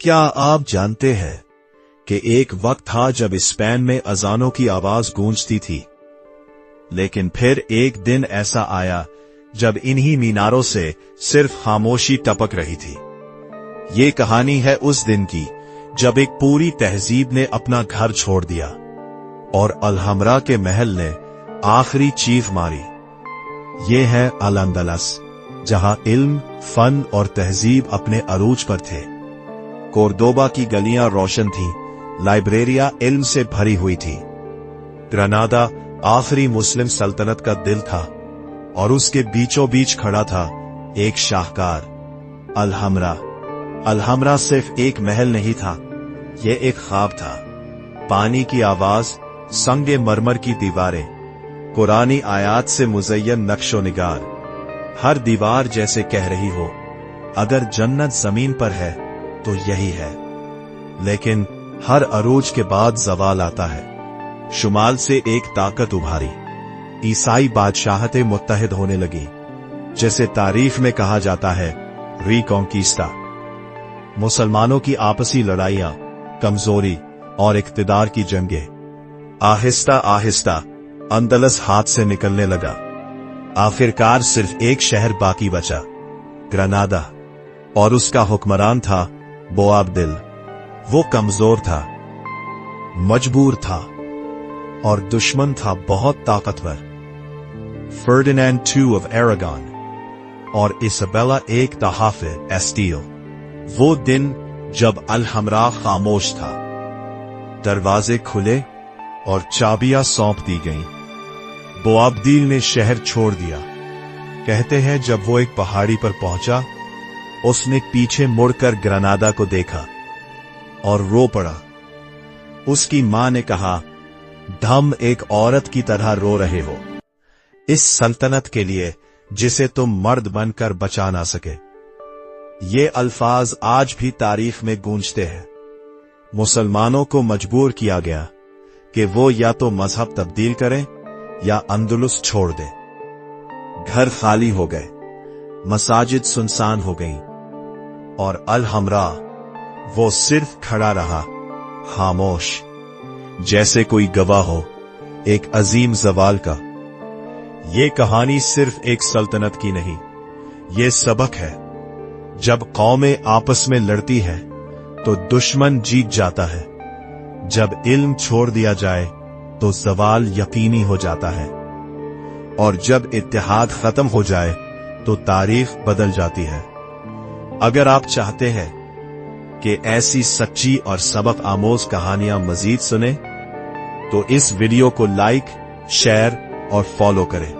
क्या आप जानते हैं कि एक वक्त था जब स्पेन में अजानों की आवाज गूंजती थी, लेकिन फिर एक दिन ऐसा आया जब इन्हीं मीनारों से सिर्फ खामोशी टपक रही थी। ये कहानी है उस दिन की जब एक पूरी तहजीब ने अपना घर छोड़ दिया और अलहमरा के महल ने आखिरी चीख मारी। ये है अल-अंदलस, जहां इल्म, फन और तहजीब अपने अरूज पर थे। कोर्दोबा की गलियां रोशन थीं, लाइब्रेरियां इल्म से भरी हुई थी। ग्रनादा आखिरी मुस्लिम सल्तनत का दिल था और उसके बीचों बीच खड़ा था एक शाहकार, अलहमरा। अलहमरा सिर्फ एक महल नहीं था, यह एक ख्वाब था। पानी की आवाज, संगे मरमर की दीवारें, कुरानी आयात से मुज़य्यन नक्शो निगार। हर दीवार जैसे कह रही हो, अगर जन्नत जमीन पर है तो यही है। लेकिन हर अरूज के बाद जवाल आता है। शुमाल से एक ताकत उभारी, ईसाई बादशाहतें मुत्तहिद होने लगी, जैसे तारीफ में कहा जाता है रिकॉन्किस्टा। मुसलमानों की आपसी लड़ाइयां, कमजोरी और इक्तिदार की जंगें। आहिस्ता आहिस्ता अंदलस हाथ से निकलने लगा। आखिरकार सिर्फ एक शहर बाकी बचा, ग्रनादा, और उसका हुक्मरान था बोआबदिल। वो कमजोर था, मजबूर था और दुश्मन था बहुत ताकतवर। फर्डिनेंड II ऑफ एरागन और इसाबेला एक तहाफे एस्टियो। वो दिन जब अलहमरा खामोश था, दरवाजे खुले और चाबियां सौंप दी गईं। बोआबदिल ने शहर छोड़ दिया। कहते हैं जब वो एक पहाड़ी पर पहुंचा, उसने पीछे मुड़कर ग्रनादा को देखा और रो पड़ा। उसकी मां ने कहा, धम एक औरत की तरह रो रहे हो, इस सल्तनत के लिए जिसे तुम मर्द बनकर बचा ना सके। ये अल्फाज आज भी तारीख में गूंजते हैं। मुसलमानों को मजबूर किया गया कि वो या तो मजहब तब्दील करें या अंदलुस छोड़ दें। घर खाली हो गए, मसाजिद सुनसान हो गईं और अलहमरा वो सिर्फ खड़ा रहा, खामोश, जैसे कोई गवाह हो एक अजीम जवाल का। ये कहानी सिर्फ एक सल्तनत की नहीं, ये सबक है। जब कौमें आपस में लड़ती है तो दुश्मन जीत जाता है। जब इल्म छोड़ दिया जाए तो जवाल यकीनी हो जाता है, और जब इत्तेहाद खत्म हो जाए तो तारीख बदल जाती है। अगर आप चाहते हैं कि ऐसी सच्ची और सबक आमोज कहानियां मजीद सुने, तो इस वीडियो को लाइक, शेयर और फॉलो करें।